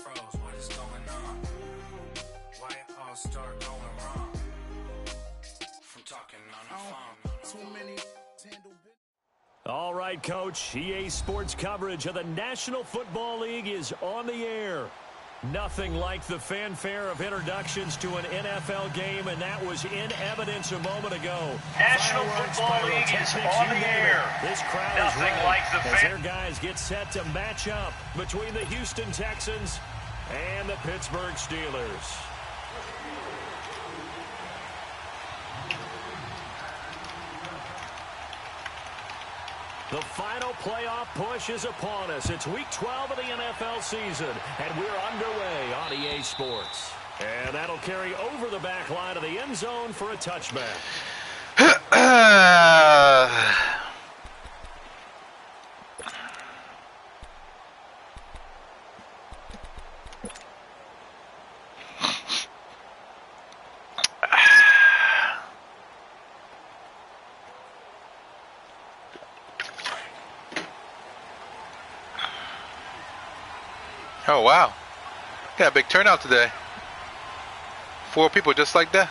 froze. What is going on? Why it all start going wrong? From talking on the phone. Too many handle. All right, Coach. EA Sports coverage of the National Football League is on the air. Nothing like the fanfare of introductions to an NFL game, and that was in evidence a moment ago. National Football League is on the air. This crowd Nothing is like the as their guys get set to match up between the Houston Texans and the Pittsburgh Steelers. The final playoff push is upon us. It's week 12 of the NFL season, and we're underway on EA Sports. And that'll carry over the back line of the end zone for a touchback. Oh, wow. Got a big turnout today. 4 people just like that.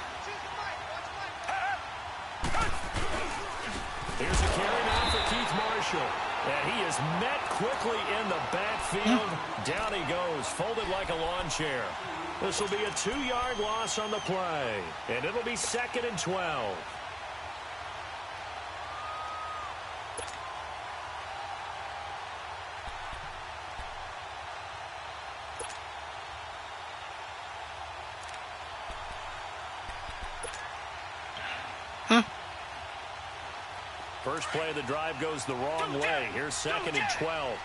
Here's a carry now for Keith Marshall. And he is met quickly in the backfield. Down he goes, folded like a lawn chair. This will be a 2-yard loss on the play. And it'll be 2nd and 12. First play of the drive goes the wrong way. Here's 2nd and 12.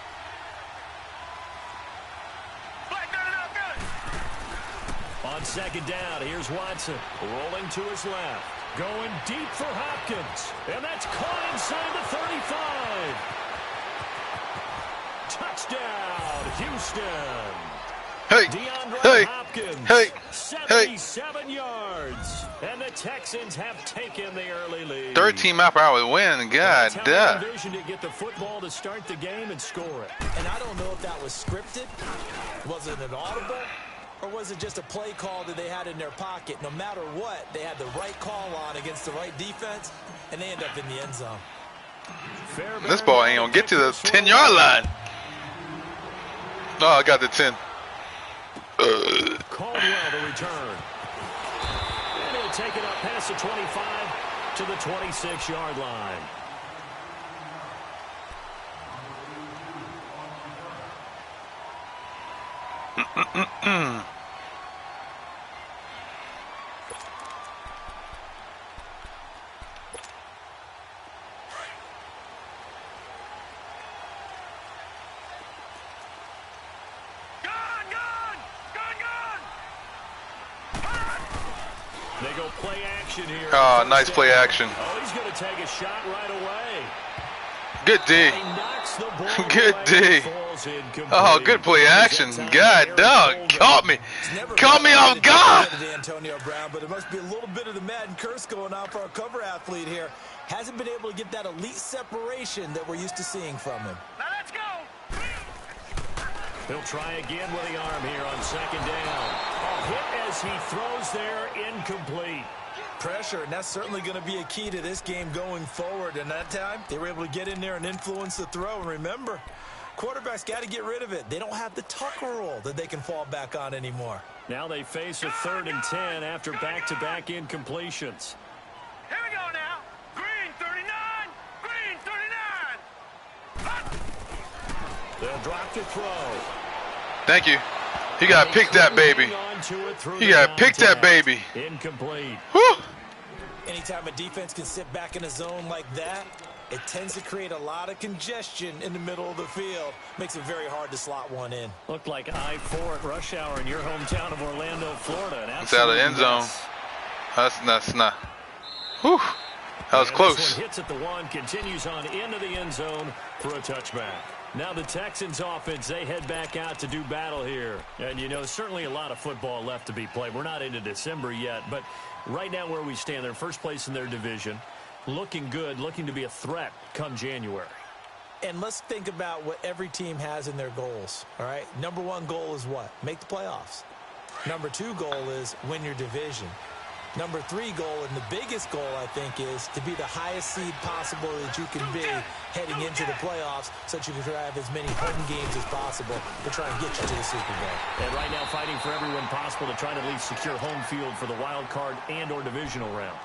On 2nd down, here's Watson. Rolling to his left. Going deep for Hopkins. And that's caught inside the 35. Touchdown, Houston. Hey, DeAndre Hopkins, hey, 77 yards. And the Texans have taken the early lead. 13 mile per hour win. God damn. Vision to get the football to start the game and score it. And I don't know if that was scripted. Was it an audible? Or was it just a play call that they had in their pocket? No matter what, they had the right call on against the right defense, and they end up in the end zone. This ball ain't gonna get to the 10-yard line. No, I got the 10. Caldwell to return. And he'll take it up past the 25 to the 26-yard line. They go play action here. Oh, nice play action. Oh, he's going to take a shot right away. Good D. Good D. Oh, good play action. God dog. Caught me. Caught me off guard. Antonio Brown, but it must be a little bit of the Madden curse going on for our cover athlete here. Hasn't been able to get that elite separation that we're used to seeing from him. Now let's go. He'll try again with the arm here on 2nd down. A hit as he throws there, incomplete. Pressure, and that's certainly going to be a key to this game going forward. And that time, they were able to get in there and influence the throw. And remember, quarterbacks got to get rid of it. They don't have the Tucker rule that they can fall back on anymore. Now they face a 3rd and 10 after back-to-back incompletions. Here we go now. Green 39. Green 39. They'll drop to throw. Thank you. You got to pick that baby. You got to pick that baby. Incomplete. Whew. Anytime a defense can sit back in a zone like that, it tends to create a lot of congestion in the middle of the field. Makes it very hard to slot one in. Looked like I-4 at rush hour in your hometown of Orlando, Florida. It's out of the end zone. That's not. Whew. That was close. This one hits at the 1, continues on into the end zone for a touchback. Now the Texans offense, they head back out to do battle here. And, you know, certainly a lot of football left to be played. We're not into December yet, but right now where we stand, they're first place in their division. Looking good, looking to be a threat come January. And let's think about what every team has in their goals, all right? Number one goal is what? Make the playoffs. Number two goal is win your division. Number three goal, and the biggest goal, I think, is to be the highest seed possible that you can be heading into the playoffs so that you can have as many home games as possible to try and get you to the Super Bowl. And right now fighting for everyone possible to try to at least secure home field for the wild card and or divisional round.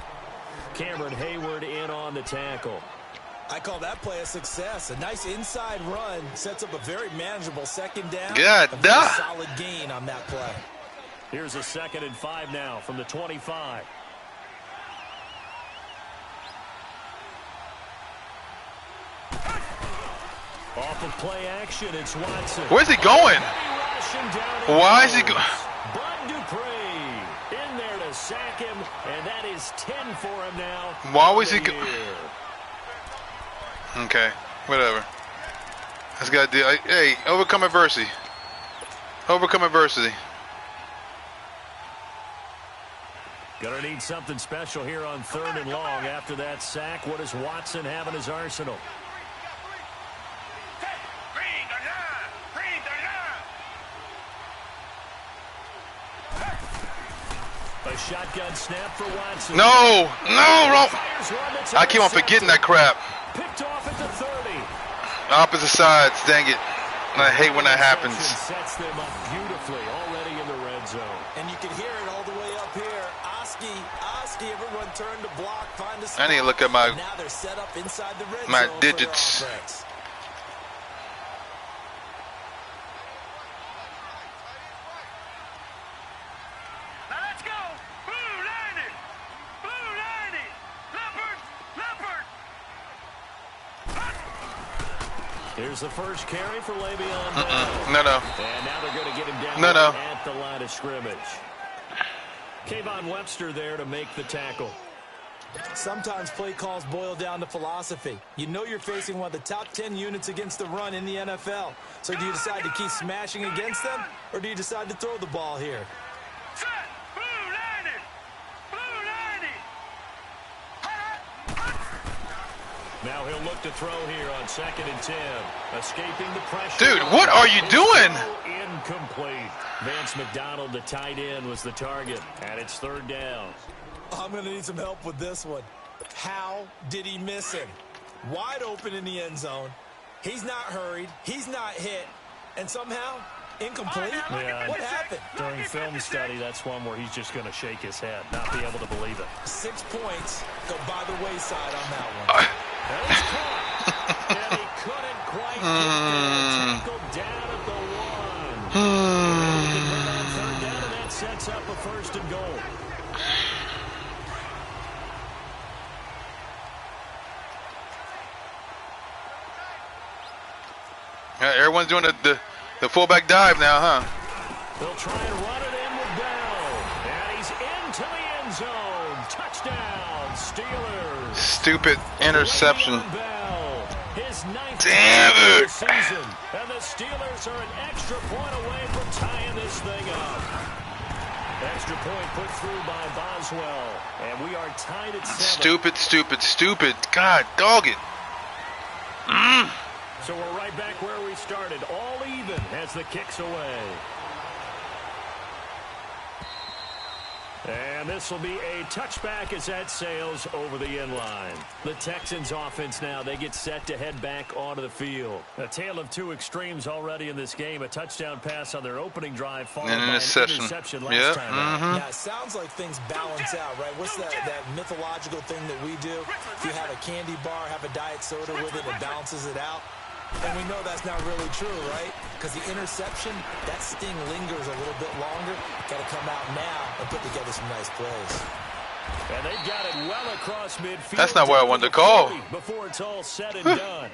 Cameron Hayward in on the tackle. I call that play a success. A nice inside run sets up a very manageable second down. God, a very solid gain on that play. Here's a 2nd and 5 now from the 25. Off of play action, it's Watson. Where's he going? Why is he going? Bud Dupree in there to sack him, and that is 10 for him now. Why was he going? Okay, whatever. That's got to do. Hey, overcome adversity. Overcome adversity. Gonna need something special here on 3rd and long after that sack. What does Watson have in his arsenal? A shotgun snap for Watson. No, I keep on forgetting that crap. Picked off at the 30. Opposite sides, dang it. I hate when that happens. Sets them up beautifully already in the red zone. And you can hear it all the way up here. Oski, everyone turn to block, find a spot. I need to look at my now they're set up inside the red my zone digits. Here's the first carry for Le'Veon Bell. No. And now they're going to get him down at the line of scrimmage. Kayvon Webster there to make the tackle. Sometimes play calls boil down to philosophy. You know you're facing one of the top 10 units against the run in the NFL. So do you decide to keep smashing against them, or do you decide to throw the ball here? Now he'll look to throw here on 2nd and 10. Escaping the pressure. Dude, what are you doing? Incomplete. Vance McDonald, the tight end, was the target. And it's 3rd down. I'm going to need some help with this one. How did he miss him? Wide open in the end zone. He's not hurried. He's not hit. And somehow, incomplete? Yeah, what happened? During film study, that's one where he's just going to shake his head, not be able to believe it. 6 points go by the wayside on that one. And he's caught. And he couldn't quite get there. Tackled down at the 1. On 3rd down, and that sets up a 1st and goal. Everyone's doing the fullback dive now, huh? They'll try and run it in with Bell. And he's into the end zone. Touchdown, Steelers. Stupid interception. Bell, his 9th Damn it. of the season. And the Steelers are an extra point away from tying this thing up. Extra point put through by Boswell. And we are tied at 7. Stupid. God, dog it. So we're right back where we started, all even as the kick's away. And this will be a touchback as that sails over the end line. The Texans offense now, they get set to head back onto the field. A tale of two extremes already in this game. A touchdown pass on their opening drive, followed by an interception last time out. Yeah, it sounds like things balance out, right? What's that mythological thing that we do? If you have a candy bar, have a diet soda with it, it balances it out. And we know that's not really true, right? Because the interception, that sting lingers a little bit longer. Got to come out now and put together some nice plays. And they've got it well across midfield. That's not what I wanted to call. Before it's all said and done.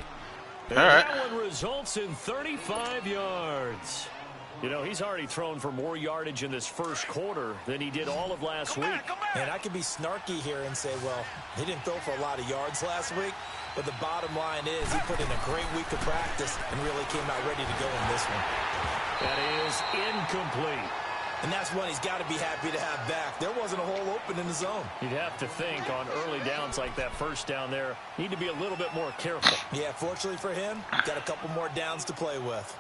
And all right. That one results in 35 yards. You know, he's already thrown for more yardage in this first quarter than he did all of last week. And I could be snarky here and say, well, he didn't throw for a lot of yards last week. But the bottom line is he put in a great week of practice and really came out ready to go in this one. That is incomplete. And that's one he's got to be happy to have back. There wasn't a hole open in the zone. You'd have to think on early downs like that first down there, need to be a little bit more careful. Yeah, fortunately for him, got a couple more downs to play with.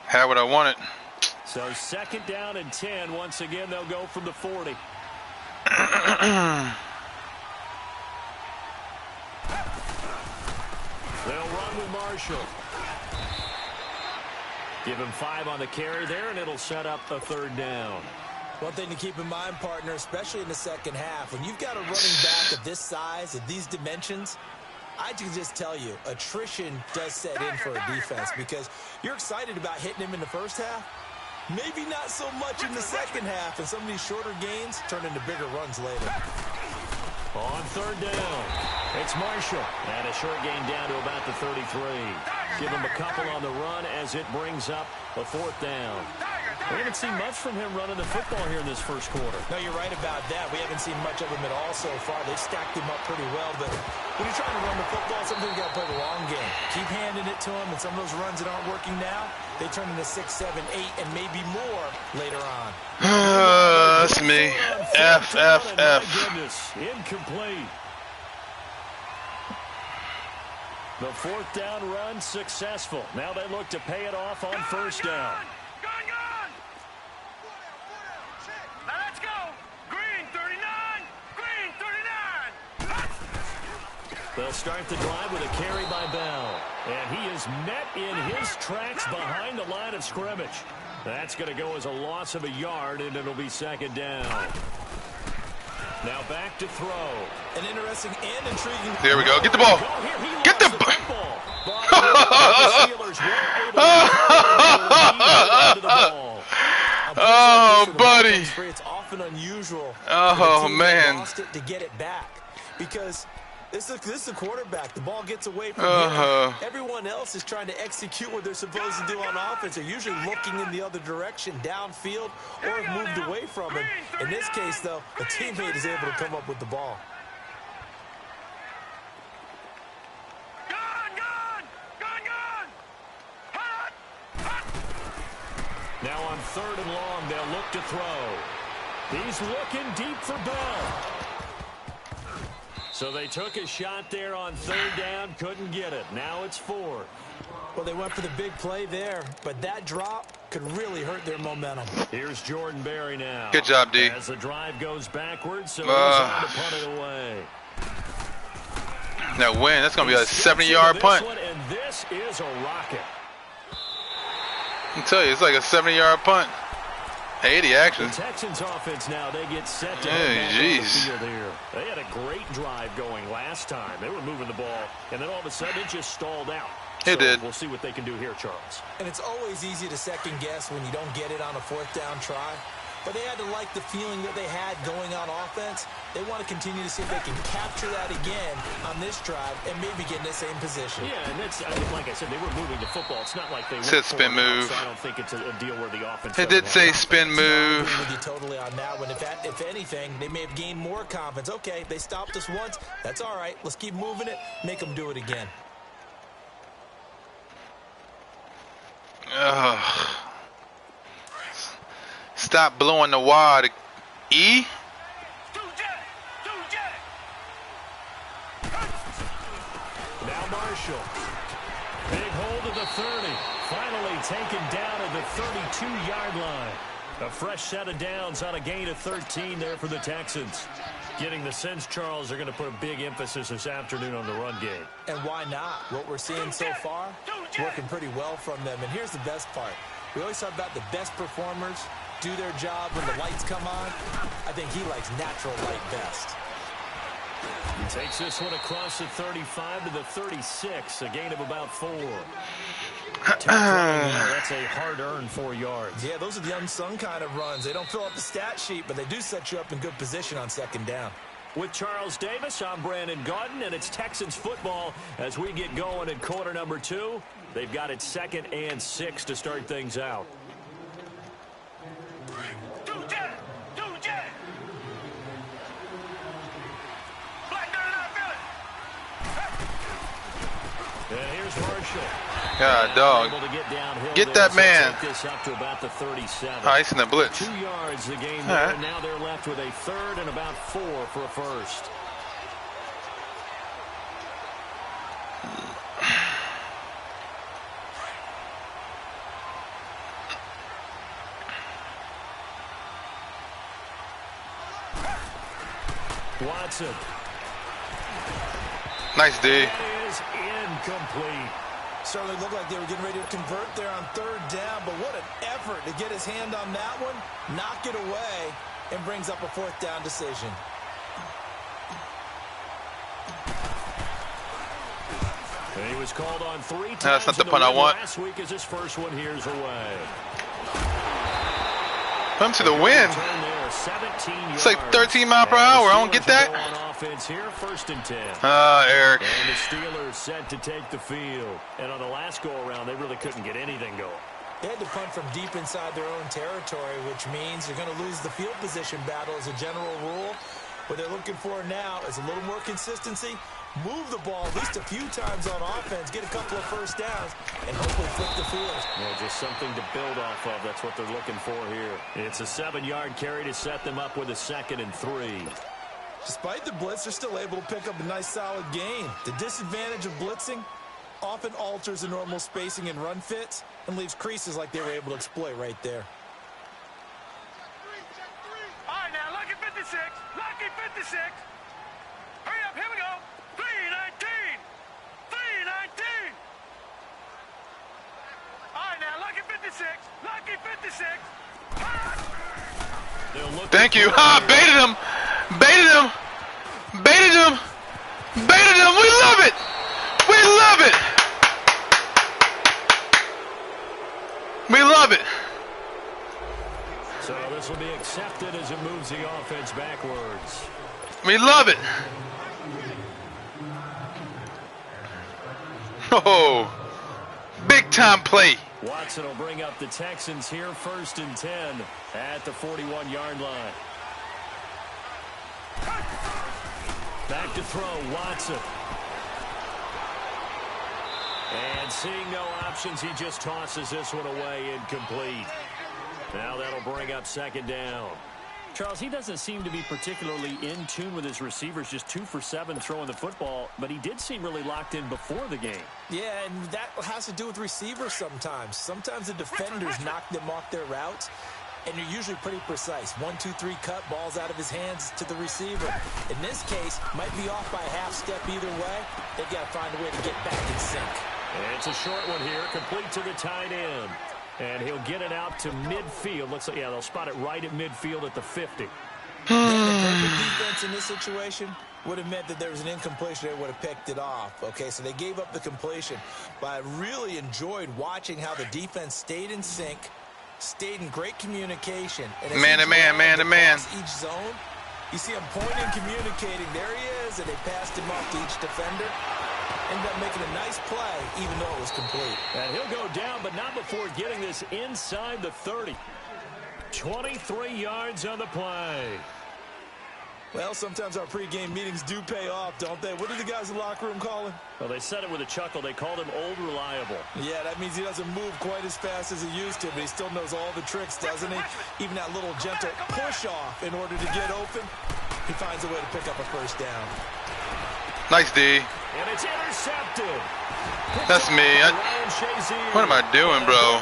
Had what I wanted. So 2nd down and 10. Once again, they'll go from the 40. They'll run with Marshall. Give him 5 on the carry there, and it'll set up a 3rd down. One thing to keep in mind, partner, especially in the second half, when you've got a running back of this size, of these dimensions, I can just tell you, attrition does set in for a defense because you're excited about hitting him in the first half. Maybe not so much in the second half, and some of these shorter gains turn into bigger runs later. On 3rd down, it's Marshall. And a short gain down to about the 33. Give him a couple on the run as it brings up a 4th down. We haven't seen much from him running the football here in this first quarter. No, you're right about that. We haven't seen much of him at all so far. They've stacked him up pretty well, but when you're trying to run the football, sometimes you got to play the long game. Keep handing it to him, and some of those runs that aren't working now, they turn into 6, 7, 8, and maybe more later on. That's me. F. My goodness, incomplete. The 4th down run successful. Now they look to pay it off on 1st down. Now let's go. Green 39. Green 39. They'll start the drive with a carry by Bell. And he is met in his tracks behind the line of scrimmage. That's going to go as a loss of a yard, and it'll be 2nd down. Now back to throw. An interesting and intriguing. There we go. Get the ball. Get the ball. Oh, buddy. It's often unusual. Oh, man. Lost it to get it back because this is a quarterback. The ball gets away from him. Everyone else is trying to execute what they're supposed to do on offense. They're usually looking in the other direction, downfield, or have moved away from him. In this case, though, the teammate is able to come up with the ball. Now on 3rd and long, they'll look to throw. He's looking deep for Bell. So they took a shot there on 3rd down, couldn't get it. Now it's 4th. Well, they went for the big play there, but that drop could really hurt their momentum. Here's Jordan Berry now. Good job, D. As the drive goes backwards, so he's on to punt it away. That win, that's going to be a 70-yard punt. And this is a rocket. I can tell you, it's like a 70-yard punt. 80, actually. The Texans offense now, they get set to hey, the field here. They had a great drive going last time. They were moving the ball, and then all of a sudden it just stalled out. It did. We'll see what they can do here, Charles. And it's always easy to second guess when you don't get it on a 4th down try. But they had to like the feeling that they had going on offense. They want to continue to see if they can capture that again on this drive and maybe get in the same position. Yeah, and that's, like I said, they were moving the football. It's not like they were said spin move. So I don't think it's a deal where the offense. It did say spin move. I'm with you totally on that one. If anything, they may have gained more confidence. Okay, they stopped us once. That's all right. Let's keep moving it. Make them do it again. Stop blowing the wad. E? Now Marshall. Big hold of the 30. Finally taken down at the 32-yard line. A fresh set of downs on a gain of 13 there for the Texans. Getting the sense, Charles, they're going to put a big emphasis this afternoon on the run game. And why not? What we're seeing so far, it's working pretty well from them. And here's the best part. We always talk about the best performers do their job when the lights come on. I think he likes natural light best. He takes this one across the 35 to the 36, a gain of about 4. That's a hard-earned 4 yards. Yeah, those are the unsung kind of runs. They don't fill up the stat sheet, but they do set you up in good position on 2nd down. With Charles Davis, I'm Brandon Gaudin, and it's Texans football as we get going in quarter number 2. They've got it 2nd and 6 to start things out. And here's Marshall. God, dog. Get that man. He's in the blitz. 2 yards the game there, and now they're left with a third and about 4 for a first. Watson. Nice D. That is incomplete. Certainly looked like they were getting ready to convert there on third down, but what an effort to get his hand on that one, knock it away, and brings up a fourth down decision. And he was called on 3 times. That's not the punt I want. Last week as his first one here's away. Come to the win. It's like 13 miles per hour. I don't get that. Here, first and 10. Eric. And the Steelers set to take the field. And on the last go-around, they really couldn't get anything going. They had to punt from deep inside their own territory, which means they're going to lose the field position battle as a general rule. What they're looking for now is a little more consistency, move the ball at least a few times on offense, get a couple of first downs, and hopefully flip the field. Yeah, just something to build off of. That's what they're looking for here. It's a 7-yard carry to set them up with a 2nd and 3. Despite the blitz, they're still able to pick up a nice solid gain. The disadvantage of blitzing often alters the normal spacing and run fits and leaves creases like they were able to exploit right there. All right, now, lucky 56. Lucky 56. Hurry up, here we go. 319. 319. All right, now, lucky 56. Lucky 56. Thank you. Baited him. Baited him. Baited him. Baited him. We love it. We love it. We love it. So this will be accepted as it moves the offense backwards. We love it. Oh, big time play. Watson will bring up the Texans here, 1st and 10 at the 41-yard line. Back to throw, Watson. And seeing no options, he just tosses this one away, incomplete. Now that'll bring up 2nd down. Charles, he doesn't seem to be particularly in tune with his receivers, just 2 for 7 throwing the football, but he did seem really locked in before the game. Yeah, and that has to do with receivers sometimes. Sometimes the defenders knock them off their routes, and they're usually pretty precise. 1, 2, 3 cut, balls out of his hands to the receiver. In this case, might be off by a half step either way. They've got to find a way to get back in sync. And it's a short one here, complete to the tight end. And he'll get it out to midfield. Looks like, yeah, they'll spot it right at midfield at the 50. The perfect defense in this situation would have meant that there was an incompletion. They would have picked it off. Okay, so they gave up the completion. But I really enjoyed watching how the defense stayed in sync, stayed in great communication. And Man to man, man to man. Each zone, you see him pointing, communicating. There he is, and they passed him off to each defender. Ended up making a nice play, even though it was complete. And he'll go down, but not before getting this inside the 30. 23 yards on the play. Well, sometimes our pregame meetings do pay off, don't they? What do the guys in the locker room call him? Well, they said it with a chuckle. They called him Old Reliable. Yeah, that means he doesn't move quite as fast as he used to, but he still knows all the tricks, doesn't he? Even that little gentle push-off in order to get open, he finds a way to pick up a first down. Nice D. And it's intercepted. That's me. What am I doing, bro?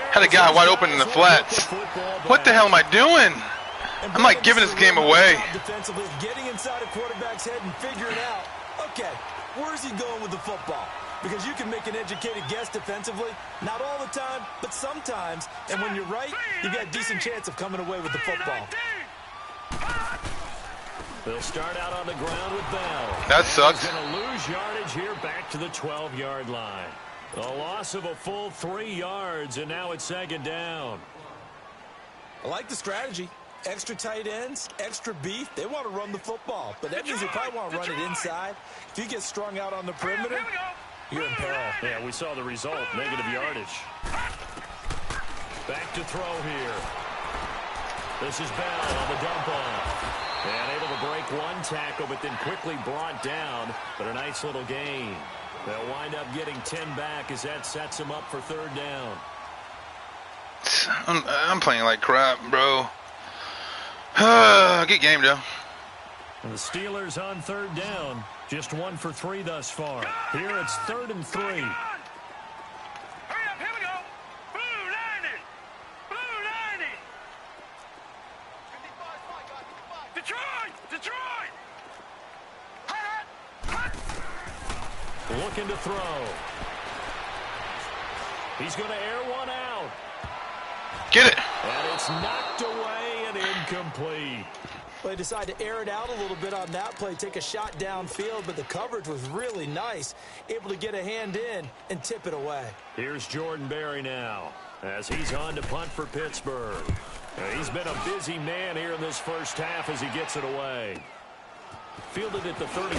Had a guy wide open in the flats. What the hell am I doing? I'm like giving this game away. Defensively, getting inside a quarterback's head and figuring out, okay, where's he going with the football? Because you can make an educated guess defensively, not all the time, but sometimes. And when you're right, you got a decent chance of coming away with the football. They'll start out on the ground with Bell. That sucks. He's going to lose yardage here back to the 12-yard line. A loss of a full 3 yards, and now it's 2nd down. I like the strategy. Extra tight ends, extra beef. They want to run the football, but that means they probably want to run it inside. If you get strung out on the perimeter, you're in peril. Yeah, we saw the result, negative yardage. Back to throw here. This is Bell on the dump off. And able to break one tackle, but then quickly brought down. But a nice little gain. They'll wind up getting 10 back as that sets them up for 3rd down. I'm playing like crap, bro. Good game, though. And the Steelers on 3rd down. Just 1 for 3 thus far. Here it's 3rd and 3. Hurry up, here we go. Blue 90. Blue 90. Detroit! Detroit! Looking to throw. He's going to air one out. Get it. And it's knocked away and incomplete. Well, they decided to air it out a little bit on that play, take a shot downfield, but the coverage was really nice, able to get a hand in and tip it away. Here's Jordan Berry now as he's on to punt for Pittsburgh. He's been a busy man here in this first half as he gets it away. Fielded at the 33.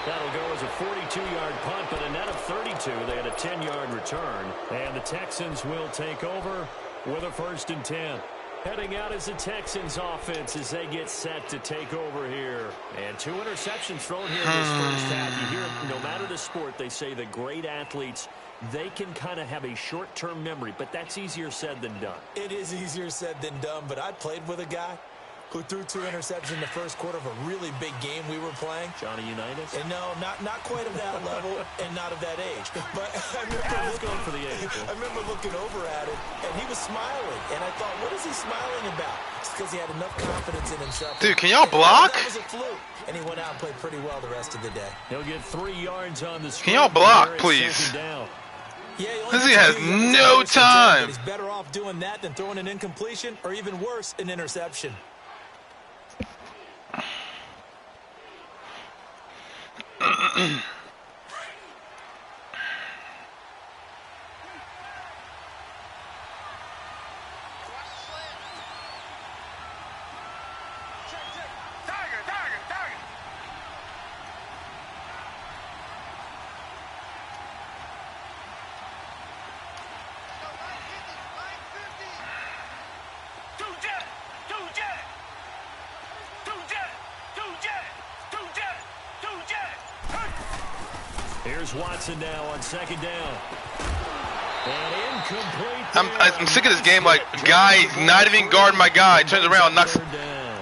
That'll go as a 42-yard punt, but a net of 32. They had a 10-yard return. And the Texans will take over with a 1st and 10. Heading out is the Texans offense as they get set to take over here. And 2 interceptions thrown here in this first half. You hear, no matter the sport, they say the great athletes, they can kind of have a short-term memory, but that's easier said than done. It is easier said than done, but I played with a guy who threw 2 interceptions in the first quarter of a really big game we were playing. Johnny Unitas? And no, not quite of that level and not of that age. But I remember looking over at him, and he was smiling. And I thought, what is he smiling about? It's because he had enough confidence in himself. Dude, can y'all block? That was a fluke. And he went out and played pretty well the rest of the day. He'll get 3 yards on the screen. Can y'all block, please? Yeah, he has no time. He's better off doing that than throwing an incompletion or even worse, an interception. Here's Watson now on 2nd down. And incomplete. I'm sick of this game. Like, guy not even guarding my guy. Turns around, knocks.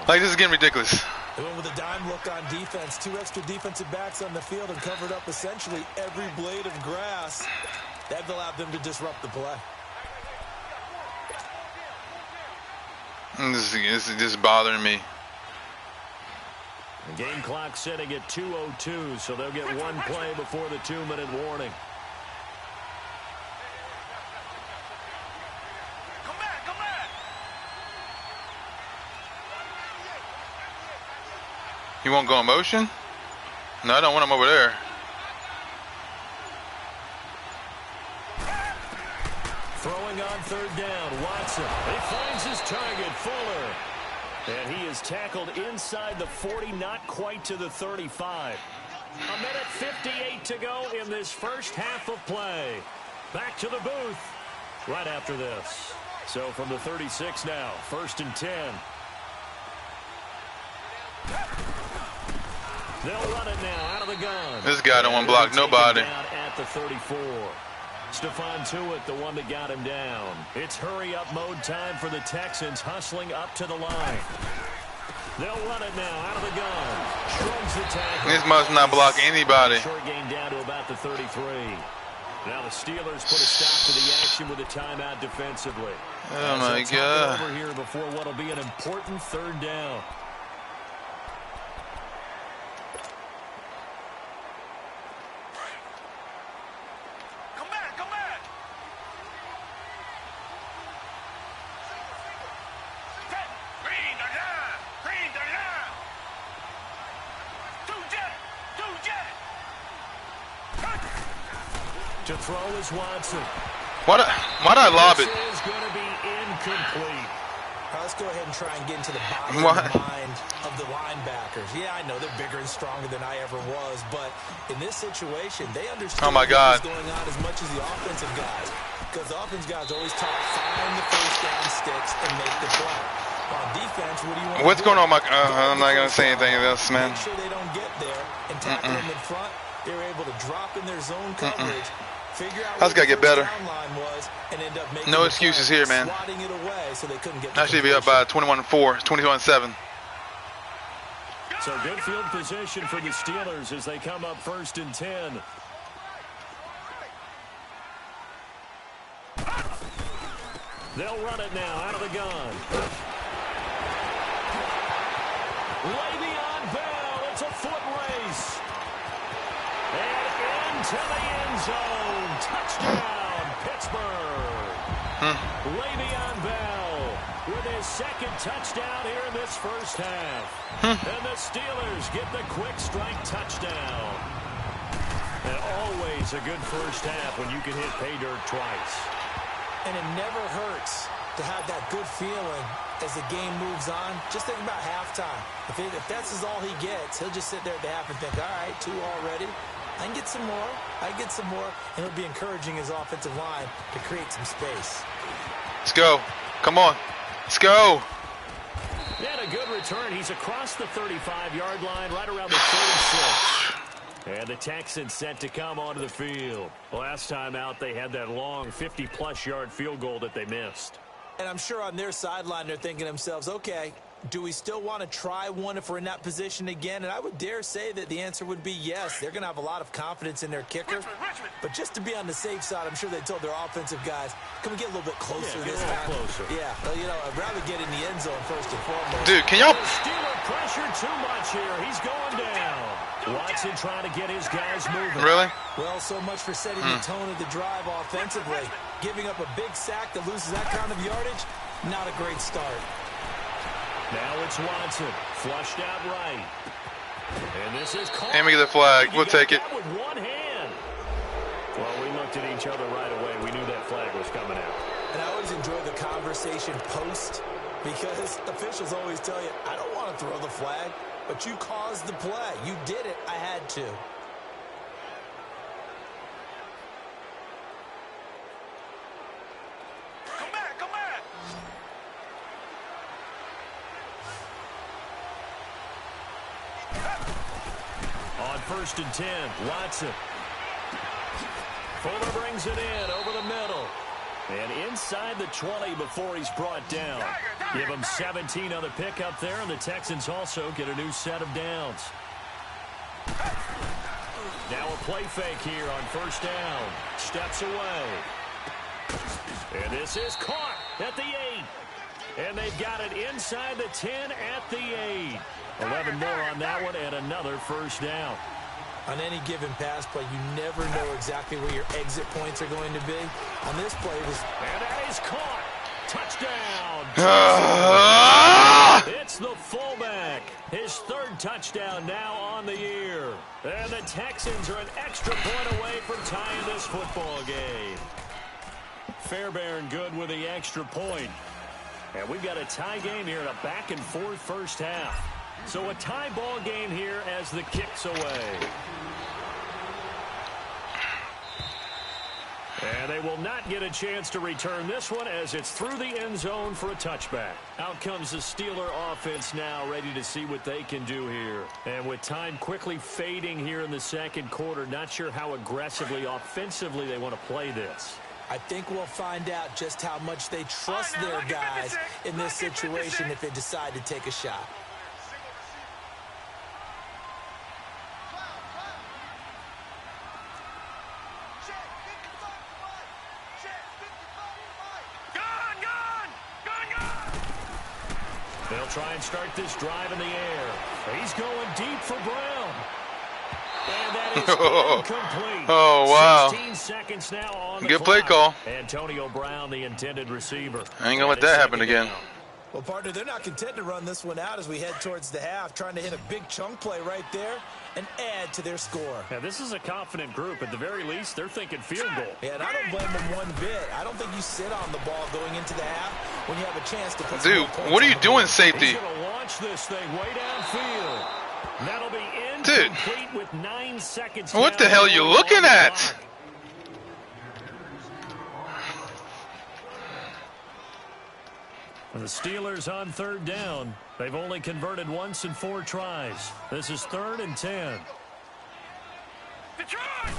Like, this is getting ridiculous. They went with a dime look on defense. 2 extra defensive backs on the field and covered up essentially every blade of grass. That allowed them to disrupt the play. This is just bothering me. The game clock setting at 2:02, so they'll get 1 play before the 2-minute warning. Come back, come back. You won't go in motion? No, I don't want him over there. Throwing on 3rd down, Watson. He finds his target, Fuller. And he is tackled inside the 40, not quite to the 35. 1:58 to go in this first half of play. Back to the booth right after this. So from the 36 now, 1st and 10. They'll run it now out of the gun. This guy don't want to block nobody. Down at the 34. Stephon Tuitt, the one that got him down. It's hurry-up mode time for the Texans, hustling up to the line. They'll run it now out of the gun. Shrugs the tackle. This must not block anybody. Short gain down to about the 33. Now the Steelers put a stop to the action with a timeout defensively. Oh, my God. Over here before what will be an important 3rd down. To throw is Watson. Why'd I lob it? This is going to be incomplete. Let's go ahead and try and get into the body of the mind of the linebackers. Yeah, I know they're bigger and stronger than I ever was, but in this situation, they understand what's going on as much as the offensive guys. Because the offensive guys always talk, find the first down sticks and make the play. On defense, what do you want What's going on, I'm not going to say anything else, man. Make sure they don't get there and tackle them in front They were able to drop in their zone coverage, figure out I just gotta get better. line was, and end up making No excuses here, man. swatting it away so they couldn't get I should be up by 21-4, 21-7. So good field position for the Steelers as they come up 1st and 10. They'll run it now out of the gun. Le'Veon Bell, it's a foot race. And into the end zone. Touchdown, Pittsburgh. Le'Veon Bell with his 2nd touchdown here in this first half. And the Steelers get the quick strike touchdown. And always a good first half when you can hit pay dirt twice. And it never hurts to have that good feeling as the game moves on. Just think about halftime. If that's all he gets, he'll just sit there at the half and think, all right, 2 already. I can get some more. I can get some more. And it'll be encouraging his offensive line to create some space. Let's go. Come on. Let's go. And a good return. He's across the 35-yard line, right around the 36. And the Texans set to come onto the field. Last time out, they had that long 50-plus yard field goal that they missed. And I'm sure on their sideline, they're thinking to themselves, okay, do we still want to try one if we're in that position again? And I would dare say that the answer would be yes. They're going to have a lot of confidence in their kicker. But just to be on the safe side, I'm sure they told their offensive guys, can we get a little bit closer this time? Closer. Yeah, well, you know, I'd rather get in the end zone first and foremost. Dude, can y'all... Steeler pressure too much here. He's going down. Watson trying to get his guys moving. Really? Well, so much for setting the tone of the drive offensively. Giving up a big sack that loses that kind of yardage, not a great start. Now it's Watson, flushed out right. And this is caught. And we get the flag. We'll take it. With one hand. Well, we looked at each other right away. We knew that flag was coming out. And I always enjoy the conversation post because officials always tell you, I don't want to throw the flag, but you caused the play. You did it. I had to. Come back. On 1st and 10, Watson. Fuller brings it in over the middle. And inside the 20 before he's brought down. Give him 17 on the pickup there, and the Texans also get a new set of downs. Now a play fake here on 1st down. Steps away. And this is caught at the 8. And they've got it inside the 10 at the 8. 11 more on that one and another 1st down. On any given pass play, you never know exactly where your exit points are going to be. On this play, it was... And that is caught. Touchdown. It's the fullback. His 3rd touchdown now on the year. And the Texans are an extra point away from tying this football game. Fairbairn good with the extra point. And we've got a tie game here in a back-and-forth first half. So a tie ball game here as the kick's away. And they will not get a chance to return this one as it's through the end zone for a touchback. Out comes the Steeler offense now, ready to see what they can do here. And with time quickly fading here in the 2nd quarter, not sure how aggressively, offensively they want to play this. I think we'll find out just how much they trust their guys in this situation if they decide to take a shot. They'll try and start this drive in the air. He's going deep for Brown. And that is incomplete. Oh, wow. 16 seconds now on the Good clock. play call. Antonio Brown, the intended receiver. I ain't gonna let that happen again. Well, partner, they're not content to run this one out as we head towards the half, trying to hit a big chunk play right there and add to their score. Now, this is a confident group. At the very least, they're thinking field goal. Yeah, and I don't blame them one bit. I don't think you sit on the ball going into the half when you have a chance to put some more points what are you on the doing, board. safety? He's going to launch this thing way downfield. That'll be incomplete with 9 seconds. What the hell are you looking at? The Steelers on 3rd down. They've only converted once in 4 tries. This is 3rd and 10. Detroit!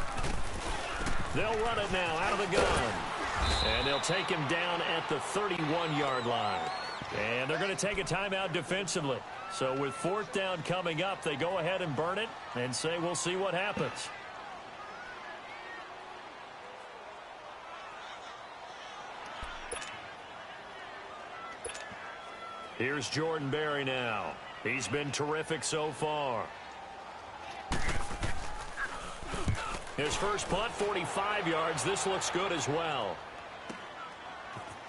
They'll run it now out of the gun. And they'll take him down at the 31-yard line. And they're going to take a timeout defensively. So with 4th down coming up, they go ahead and burn it and say we'll see what happens. Here's Jordan Berry now. He's been terrific so far. His first punt, 45 yards. This looks good as well.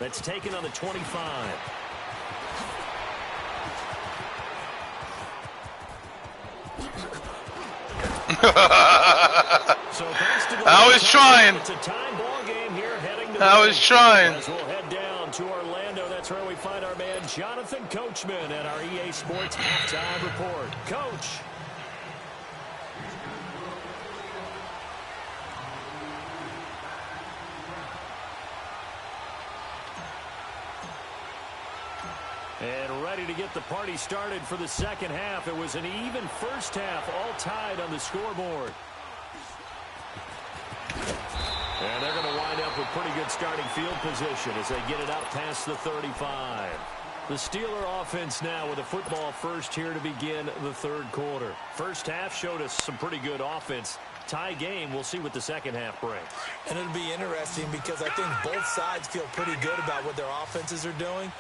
That's taken on the 25. I was trying. It's a time ball game here heading to I was trying. As we'll head down to Orlando, that's where we find our man Jonathan Coachman at our EA Sports Halftime Report. Coach. And ready to get the party started for the second half. It was an even first half, all tied on the scoreboard. And they're going to wind up with pretty good starting field position as they get it out past the 35. The Steeler offense now with a football first here to begin the third quarter. First half showed us some pretty good offense. Tie game, we'll see what the second half brings. And it'll be interesting because I think both sides feel pretty good about what their offenses are doing.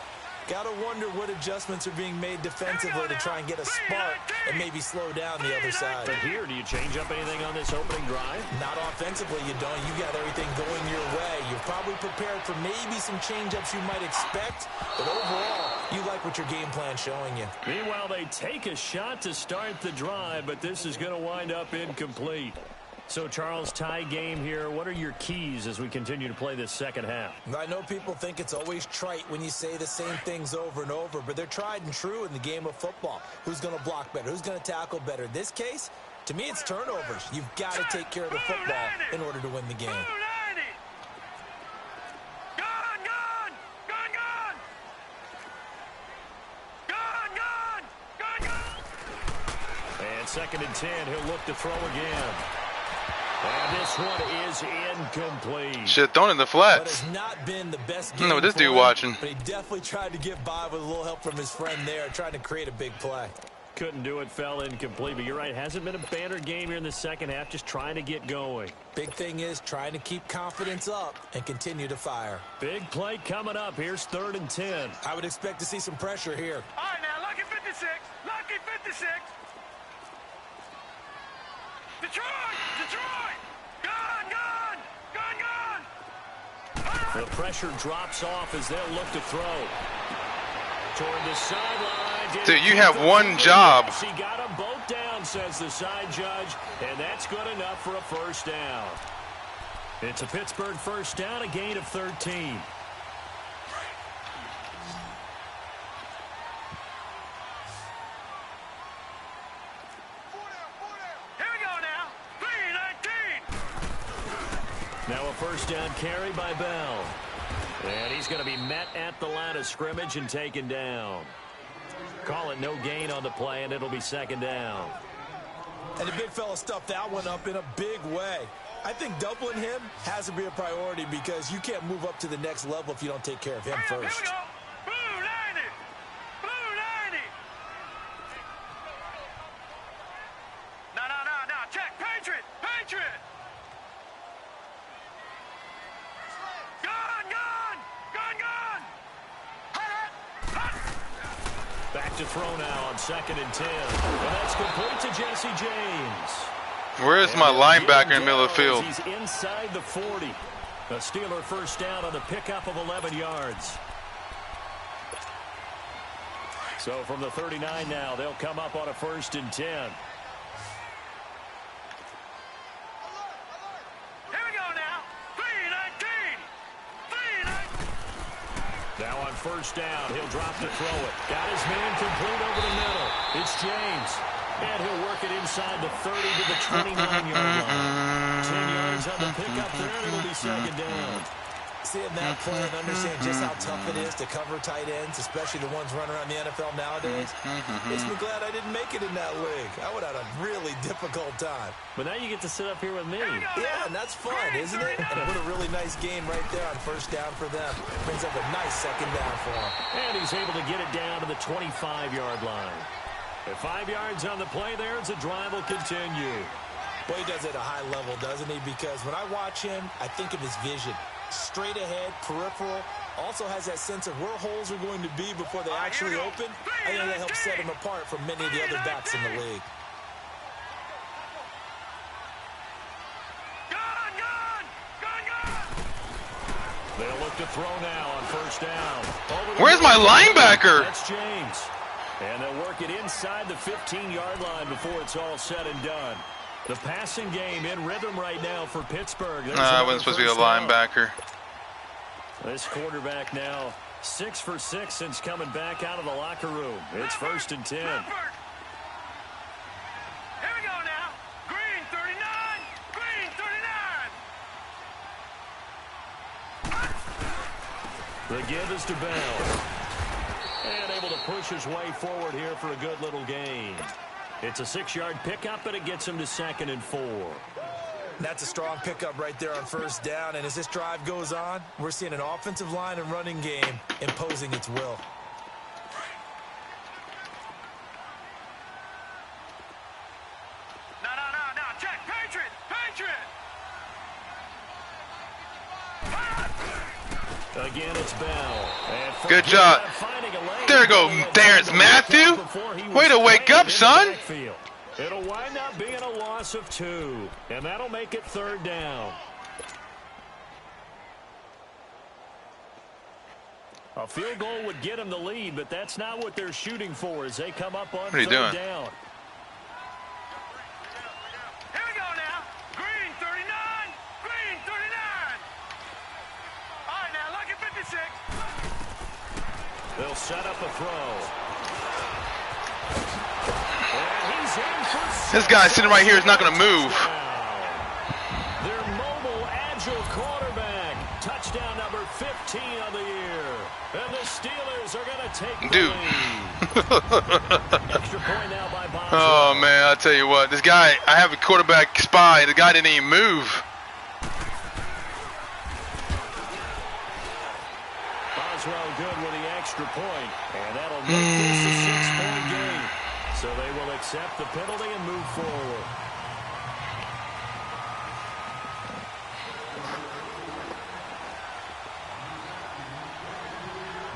Got to wonder what adjustments are being made defensively to try and get a spark and maybe slow down the other side. But here, do you change up anything on this opening drive? Not offensively, you don't. You got everything going your way. You're probably prepared for maybe some change-ups you might expect, but overall, you like what your game plan's showing you. Meanwhile, they take a shot to start the drive, but this is going to wind up incomplete. So, Charles, tie game here. What are your keys as we continue to play this second half? I know people think it's always trite when you say the same things over and over, but they're tried and true in the game of football. Who's going to block better? Who's going to tackle better? In this case, to me, it's turnovers. You've got to take care of the football in order to win the game. And 2nd and 10, he'll look to throw again. And this one is incomplete. Shit, thrown in the flats. But it's not been the best game. I know what this dude watching. But he definitely tried to get by with a little help from his friend there, trying to create a big play. Couldn't do it, fell incomplete. But you're right, hasn't been a banner game here in the second half, just trying to get going. Big thing is trying to keep confidence up and continue to fire. Big play coming up. Here's 3rd and 10. I would expect to see some pressure here. All right, now, lucky 56. Lucky 56. Detroit! Detroit! Gone! Gone! Gone! Gone! The pressure drops off as they'll look to throw. Toward the sideline. Dude, you have one job. He got them both down, says the side judge, and that's good enough for a first down. It's a Pittsburgh first down, a gain of 13. Now a first down carry by Bell. And he's going to be met at the line of scrimmage and taken down. Call it no gain on the play, and it'll be 2nd down. And the big fella stuffed that one up in a big way. I think doubling him has to be a priority because you can't move up to the next level if you don't take care of him first. Here we go. Blue 90. Blue 90. No. Check. Patriot. Patriot. Back to throw now on 2nd and 10. And that's complete to Jesse James. Where is my linebacker in the middle of the field? He's inside the 40. A Steeler first down on the pickup of 11 yards. So from the 39 now, they'll come up on a 1st and 10. Now on first down, he'll drop to throw it. Got his man complete over the middle. It's James. And he'll work it inside the 30 to the 29-yard line. 10 yards on the pickup there, and it'll be 2nd down. Seeing that play and understand just how tough it is to cover tight ends, especially the ones running around the NFL nowadays, makes me glad I didn't make it in that league. I would have had a really difficult time. But now you get to sit up here with me. Yeah, and that's fun, isn't it? And what a really nice game right there on first down for them. Brings up a nice second down for him. And he's able to get it down to the 25-yard line. At 5 yards on the play there, as the drive will continue. Well, he does it at a high level, doesn't he? Because when I watch him, I think of his vision. Straight ahead, peripheral, also has that sense of where holes are going to be before they actually open. I think that helps set him apart from many of the other backs in the league. They'll look to throw now on first down. Where's my linebacker? That's James. And they'll work it inside the 15-yard line before it's all said and done. The passing game in rhythm right now for Pittsburgh. I wasn't supposed to be a linebacker. This quarterback now 6 for 6 since coming back out of the locker room. It's 1st and 10. Here we go now. Green 39. Green 39. The give is to Bell. And able to push his way forward here for a good little gain. It's a 6-yard pickup, and it him to 2nd and 4. That's a strong pickup right there on first down. And as this drive goes on, we're seeing an offensive line and running game imposing its will. No. Check. Patriot. Again, it's Bell. Good job. There go Terrence Matthew. Way to wake up, son. It'll wind up being a loss of 2, and that'll make it 3rd down. A field goal would get them the lead, but that's not what they're shooting for as they come up on 3rd down. Here we go now. Green 39. Green 39. All right, now, lucky 56. They'll set up a throw. And he's in for 6. This guy sitting right here is not going to move. Their mobile, agile quarterback. Touchdown number 15 of the year. And the Steelers are going to take the lead. Extra point now by Boswell. Oh, man, I'll tell you what. This guy, I have a quarterback spy. The guy didn't even move. Boswell good with the extra point. And that'll make this a 6-point game. So they will accept the penalty and move forward.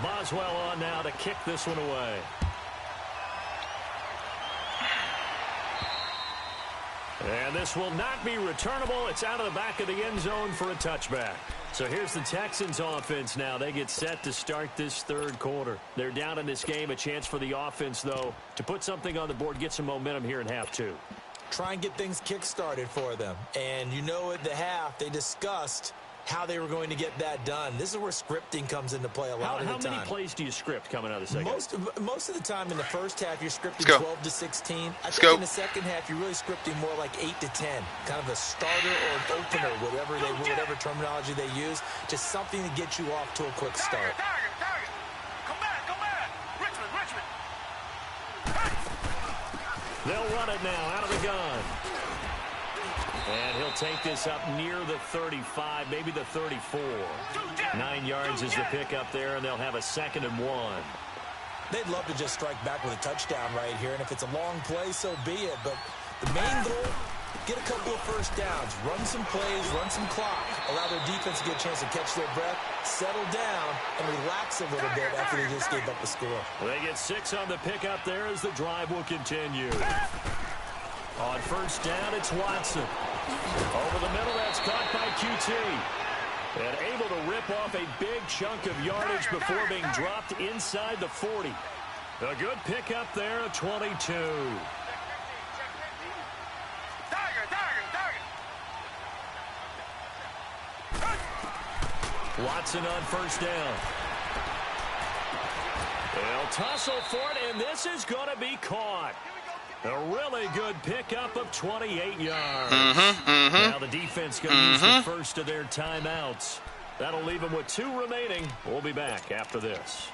Boswell on now to kick this one away. And this will not be returnable. It's out of the back of the end zone for a touchback. So here's the Texans offense now. They get set to start this 3rd quarter. They're down in this game. A chance for the offense, though, to put something on the board, get some momentum here in half 2. Try and get things kick-started for them. And you know at the half, they discussed how they were going to get that done. This is where scripting comes into play a lot of the time. How many plays do you script coming out of the second? Most of the time in the first half, you're scripting 12 to 16. I think in the second half, you're really scripting more like 8 to 10. Kind of a starter or an opener, whatever terminology they use. Just something to get you off to a quick start. Target. Come back. Richmond. They'll run it now out of the gun. And he'll take this up near the 35, maybe the 34. 9 yards is the pickup there, and they'll have a 2nd and 1. They'd love to just strike back with a touchdown right here, and if it's a long play, so be it. But the main goal, get a couple of first downs, run some plays, run some clock, allow their defense to get a chance to catch their breath, settle down, and relax a little bit after they just gave up the score. They get 6 on the pickup there as the drive will continue. On first down, it's Watson. Over the middle, that's caught by QT. And able to rip off a big chunk of yardage before being dropped inside the 40. A good pickup there at 22. Watson on first down. They'll tussle for it, and this is going to be caught. A really good pickup of 28 yards. Now the defense going to use the first of their timeouts. That'll leave him with 2 remaining. We'll be back after this.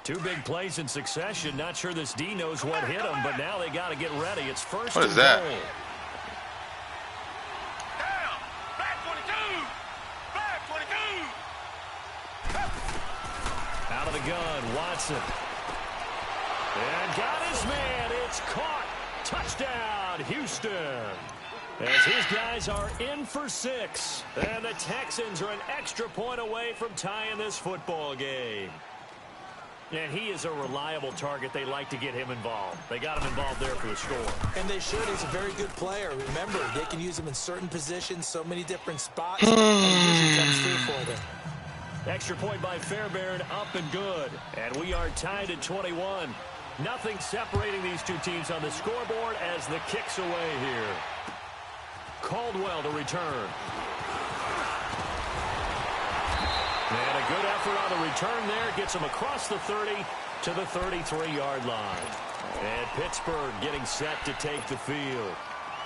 2 big plays in succession. Not sure this D knows what hit him, but now they got to get ready. It's first What is that? goal. Down. Back 22. Back 22. Out of the gun, Watson. And got his man. It's caught. Touchdown, Houston. As his guys are in for 6. And the Texans are an extra point away from tying this football game. And he is a reliable target. They like to get him involved. They got him involved there for the score. And they should. He's a very good player. Remember, they can use him in certain positions, so many different spots, and he usually comes through for them. Extra point by Fairbairn, up and good. And we are tied at 21. Nothing separating these 2 teams on the scoreboard as the kick's away here. Caldwell to return. And a good effort on the return there. Gets him across the 30 to the 33-yard line. And Pittsburgh getting set to take the field.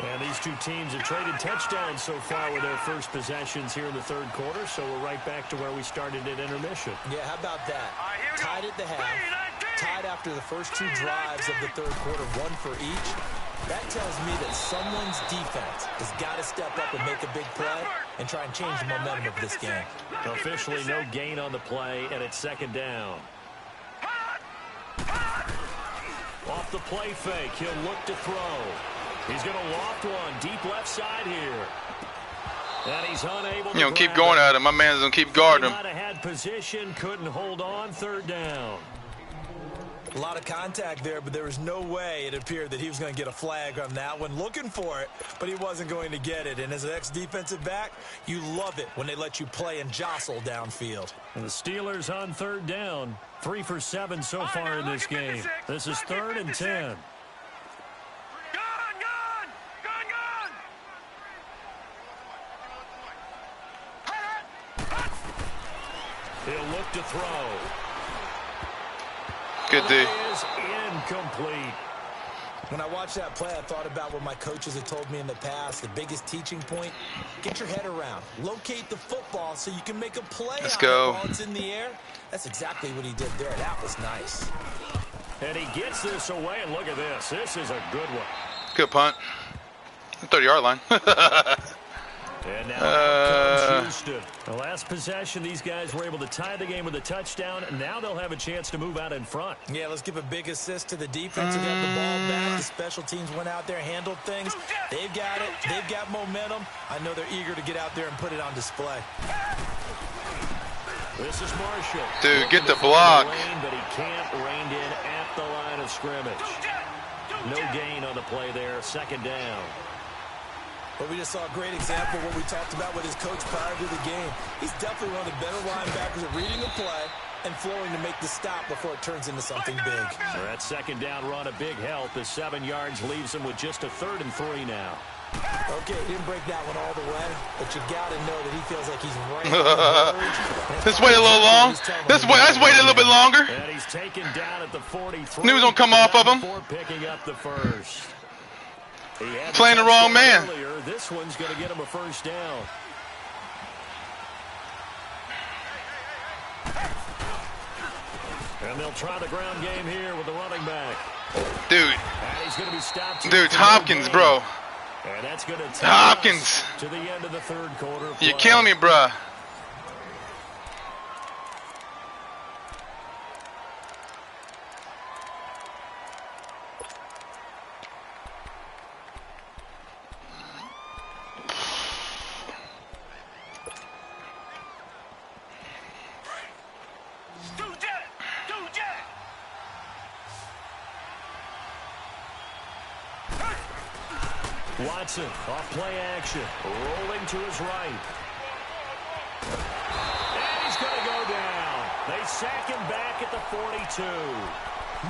And these 2 teams have traded touchdowns so far with their first possessions here in the 3rd quarter. So we're right back to where we started at intermission. Yeah, how about that? Tied at the half, tied after the first 2 drives of the 3rd quarter, 1 for each. That tells me that someone's defense has got to step up and make a big play and try and change the momentum of this game. Officially no gain on the play, and it's 2nd down. Off the play fake, he'll look to throw. He's going to loft one deep left side here. And he's unable to keep going at him. My man's going to keep guarding him. He might have had position, couldn't hold on, 3rd down. A lot of contact there, but there was no way it appeared that he was going to get a flag on that one. Looking for it, but he wasn't going to get it. And as an ex-defensive back, you love it when they let you play and jostle downfield. And the Steelers on 3rd down. 3 for 7 so far in this game. This is 3rd and 10. He'll look to throw. Good D. Is incomplete. When I watched that play, I thought about what my coaches had told me in the past. The biggest teaching point, get your head around. Locate the football so you can make a play. Let's go. While it's in the air. That's exactly what he did there. That was nice. And he gets this away, and look at this. This is a good one. Good punt. 30-yard line. And now comes Houston. The last possession, these guys were able to tie the game with a touchdown, and now they'll have a chance to move out in front. Yeah, let's give a big assist to the defense who got the ball back. The special teams went out there, handled things. They've got it. They've got momentum. I know they're eager to get out there and put it on display. This is Marshall. Dude, get the block. But he can't rein in at the line of scrimmage. No gain on the play there. 2nd down. But we just saw a great example of what we talked about with his coach prior to the game. He's definitely one of the better linebackers at reading a play and flowing to make the stop before it turns into something big. So that 2nd down run, a big help. The 7 yards leaves him with just a 3rd and 3 now. Okay, he didn't break that one all the way, but you got to know that he feels like he's right. This waited a little long. Let's wait a little bit longer. And he's taken down at the 43. Knew he was going to come off of him. Before picking up the first. Playing the wrong man. Earlier. This one's going to get him a 1st down. And they'll try the ground game here with the running back. Dude. And he's going to be stopped. Dude, Hopkins, bro. And that's going to take Hopkins. To the end of the 3rd quarter. You're killing me, bruh. Watson off play action, rolling to his right. And he's going to go down. They sack him back at the 42.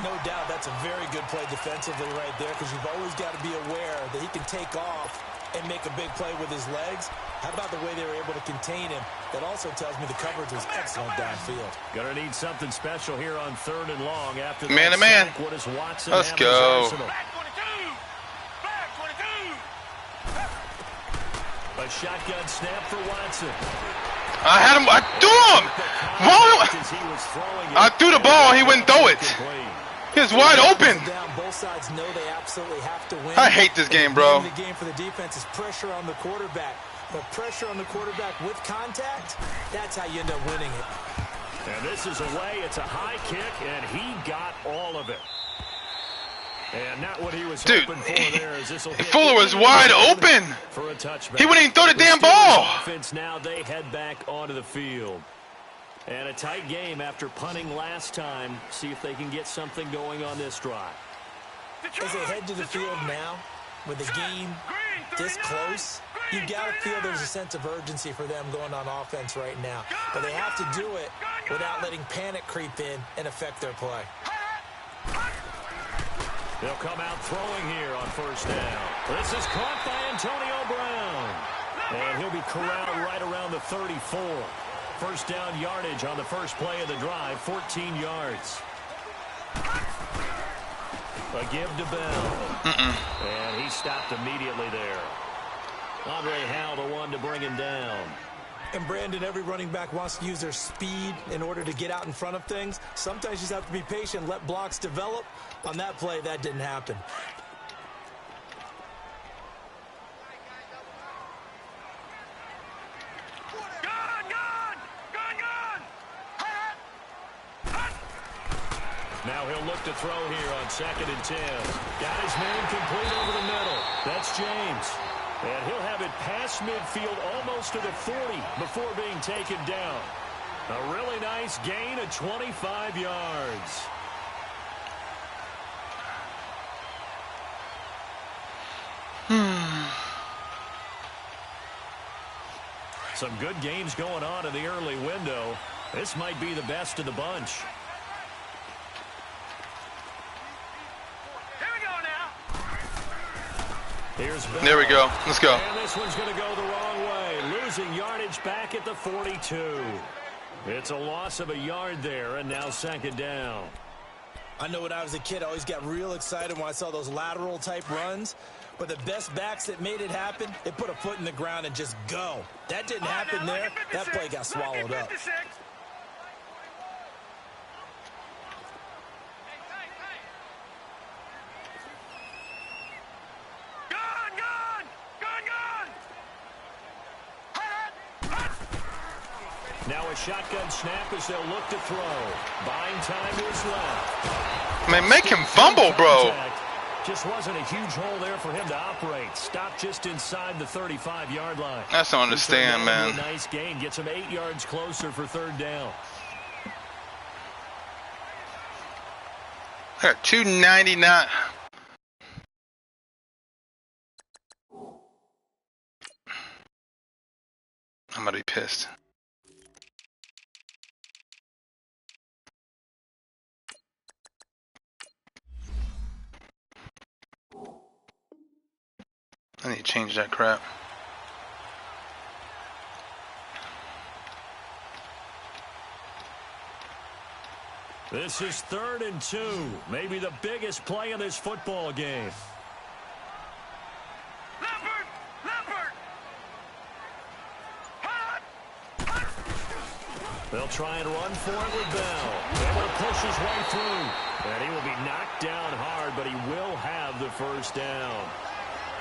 No doubt that's a very good play defensively right there, because you've always got to be aware that he can take off and make a big play with his legs. How about the way they were able to contain him? That also tells me the coverage was excellent downfield. Going to need something special here on 3rd and long after that man to man. What does Watson Let's have go. his arsenal? Back 22! Back 22! a shotgun snap for Watson. I had him. I threw him. I threw the ball. He wouldn't throw it. He was wide open. Both sides know they absolutely have to win. I hate this game, bro. The game for the defense is pressure on the quarterback. But pressure on the quarterback with contact, that's how you end up winning it. And this is away. It's a high kick, and he got all of it. And not what he was hoping for there. As Fuller was wide open. For a touchback. He wouldn't even throw the damn ball. Offense now, they head back onto the field. And a tight game after punting last time. See if they can get something going on this drive. As they head to the field now, with the game this close, you got to feel there's a sense of urgency for them going on offense right now. But they have to do it without letting panic creep in and affect their play. They'll come out throwing here on first down. This is caught by Antonio Brown. And he'll be corralled right around the 34. First down yardage on the first play of the drive, 14 yards. A give to Bell. And he stopped immediately there. Andre Howell, the one to bring him down. And Brandon, every running back wants to use their speed in order to get out in front of things. Sometimes you just have to be patient, let blocks develop. On that play, that didn't happen. Now he'll look to throw here on 2nd and 10. Got his man complete over the middle. That's James. And he'll have it past midfield almost to the 40 before being taken down. A really nice gain of 25 yards. Some good games going on in the early window. This might be the best of the bunch. There we go. Let's go. And this one's going to go the wrong way. Losing yardage back at the 42. It's a loss of a yard there, and now 2nd down. I know when I was a kid, I always got real excited when I saw those lateral-type runs. But the best backs that made it happen, they put a foot in the ground and just go. That didn't happen there. That play got swallowed up. Now a shotgun snap as they'll look to throw. Buying time is left. Man, make him fumble, bro. Just wasn't a huge hole there for him to operate. Stopped just inside the 35-yard line. That's don't understand, man. A nice gain. Gets him 8 yards closer for 3rd down. I got 299. I'm gonna be pissed. I need to change that crap. This is 3rd and 2. Maybe the biggest play in this football game. They'll try and run for it with Bell. Able to push his way through. And he will be knocked down hard, but he will have the first down.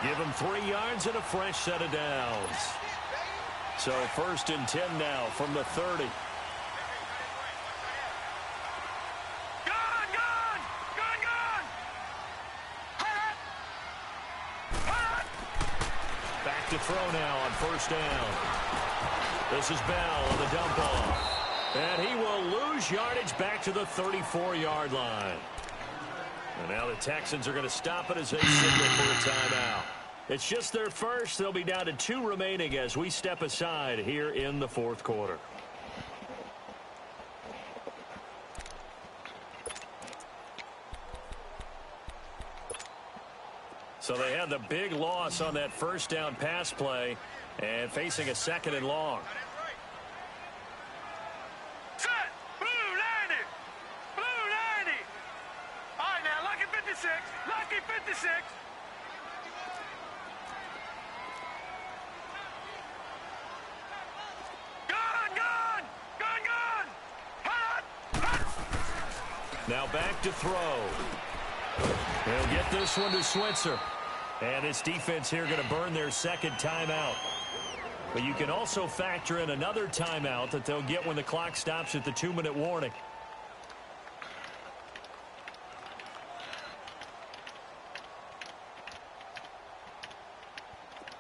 Give him 3 yards and a fresh set of downs. So 1st and 10 now from the 30. Back to throw now on 1st down. This is Bell on the dump off. And he will lose yardage back to the 34-yard line. And now the Texans are going to stop it as they signal for a timeout. It's just their first. They'll be down to 2 remaining as we step aside here in the 4th quarter. So they had the big loss on that 1st down pass play and facing a 2nd and long. Now back to throw. He'll get this one to Switzer. And his defense here going to burn their second timeout. But you can also factor in another timeout that they'll get when the clock stops at the 2-minute warning.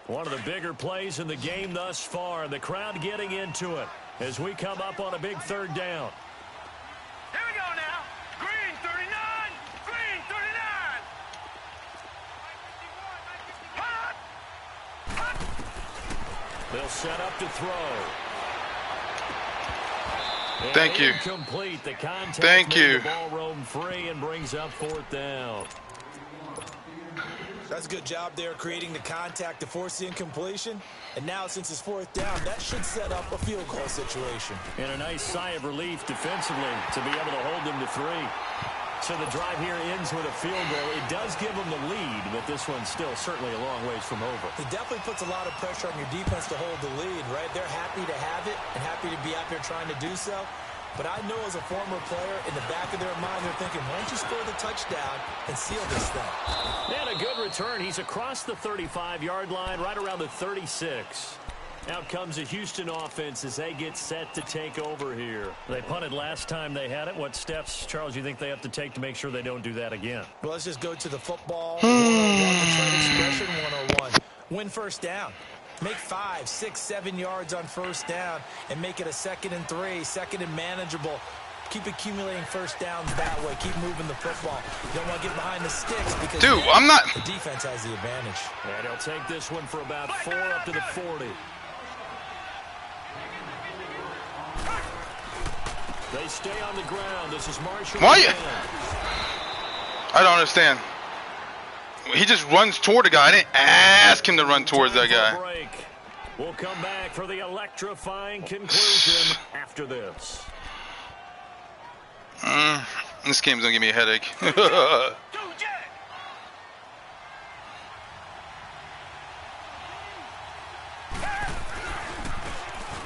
One of the bigger plays in the game thus far. The crowd getting into it as we come up on a big third down. Here we go now. Green 39. Green 39. Hot. Hot. They'll set up to throw. And thank you. Incomplete. The contact thank made you. The ball roam free and brings up fourth down. That's a good job there creating the contact to force the incompletion. And now since it's fourth down, that should set up a field goal situation. And a nice sigh of relief defensively to be able to hold them to 3. So the drive here ends with a field goal. It does give them the lead, but this one's still certainly a long ways from over. It definitely puts a lot of pressure on your defense to hold the lead, right? They're happy to have it and happy to be out there trying to do so. But I know as a former player, in the back of their mind, they're thinking, why don't you score the touchdown and seal this thing? And a good return. He's across the 35-yard line, right around the 36. Out comes the Houston offense as they get set to take over here. They punted last time they had it. What steps, Charles, you think they have to take to make sure they don't do that again? Well, let's just go to the football 101, the trade expression 101. Win first down. Make 5, 6, 7 yards on first down and make it a 2nd and 3, 2nd and manageable. Keep accumulating first downs that way. Keep moving the football. You don't want to get behind the sticks because dude, I'm not. The defense has the advantage. And he'll take this one for about 4 up to the 40. They stay on the ground. This is Marshall. Why? I don't understand. He just runs toward the guy. I didn't ask him to run towards that guy. Break. We'll come back for the electrifying conclusion after this. This game's gonna give me a headache.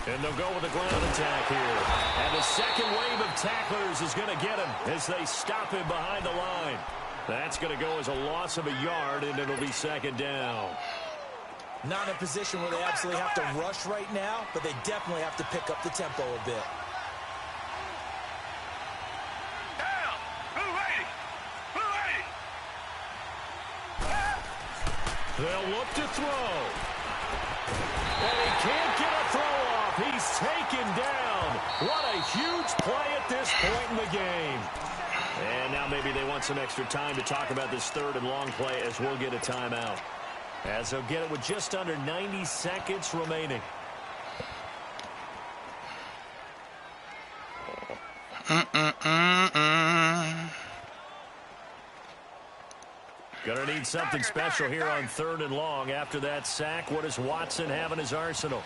And they'll go with a ground attack here. And the second wave of tacklers is going to get him as they stop him behind the line. That's going to go as a loss of a yard, and it'll be 2nd down. Not in a position where they absolutely have to rush right now, but they definitely have to pick up the tempo a bit. down. Blue 80. Blue 80. They'll look to throw. And he can't get a throw off. He's taken down. What a huge play at this point in the game. And now maybe they want some extra time to talk about this 3rd and long play as we'll get a timeout. As they'll get it with just under 90 seconds remaining. Gonna need something special here on 3rd and long. After that sack, what does Watson have in his arsenal?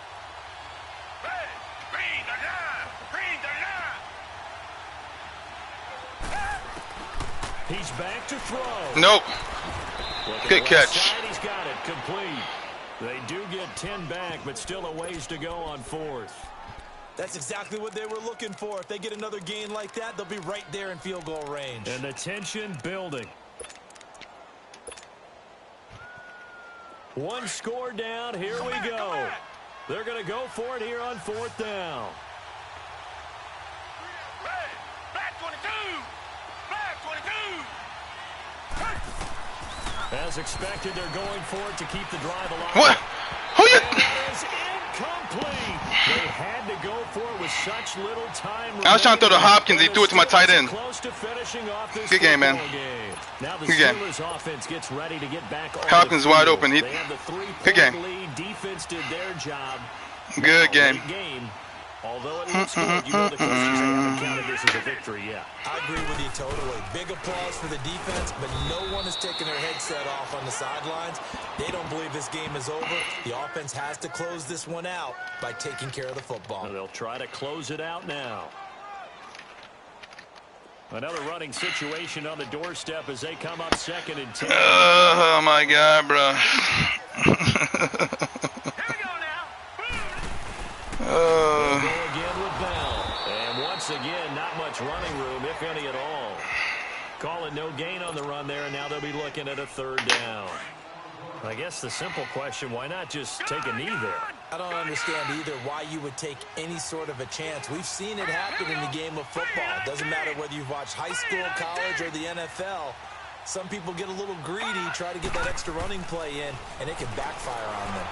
Hey, green 39. Green 39. He's back to throw. Nope. Good catch. Side, he's got it complete. They do get 10 back, but still a ways to go on 4th. That's exactly what they were looking for. If they get another gain like that, they'll be right there in field goal range. And the tension building. One score down. Here we go. They're going to go for it here on 4th down. Hey, black 22. Black 22. As expected, they're going for it to keep the drive alive. What? Who you? And that is incomplete. They had to go for it with such little time. I was trying to throw to Hopkins. He threw it to my tight end. Close to finishing off this Good game, man. Now the Good game. Steelers offense gets ready to get back on Hopkins the wide field. open. They have the 3-point game. lead. Defense did their job. Good game. Game. Although it looks good, you know the coaches haven't counted this as a victory yet. I agree with you totally. Big applause for the defense, but no one is taking their headset off on the sidelines. They don't believe this game is over. The offense has to close this one out by taking care of the football. And they'll try to close it out now. Another running situation on the doorstep as they come up 2nd and 10. Oh, my God, bro. Go again with Bell. And once again, not much running room, if any at all. Call it no gain on the run there, and now they'll be looking at a 3rd down. I guess the simple question, why not just take a knee there? I don't understand either why you would take any sort of a chance. We've seen it happen in the game of football. It doesn't matter whether you've watched high school, college, or the NFL. Some people get a little greedy, try to get that extra running play in, and it can backfire on them.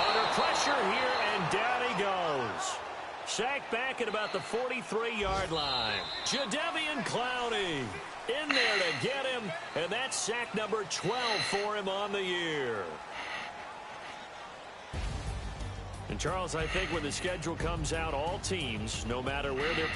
Under pressure here, and down he goes. Sacked back at about the 43-yard line. Jadeveon Clowney in there to get him, and that's sack number 12 for him on the year. And, Charles, I think when the schedule comes out, all teams, no matter where they're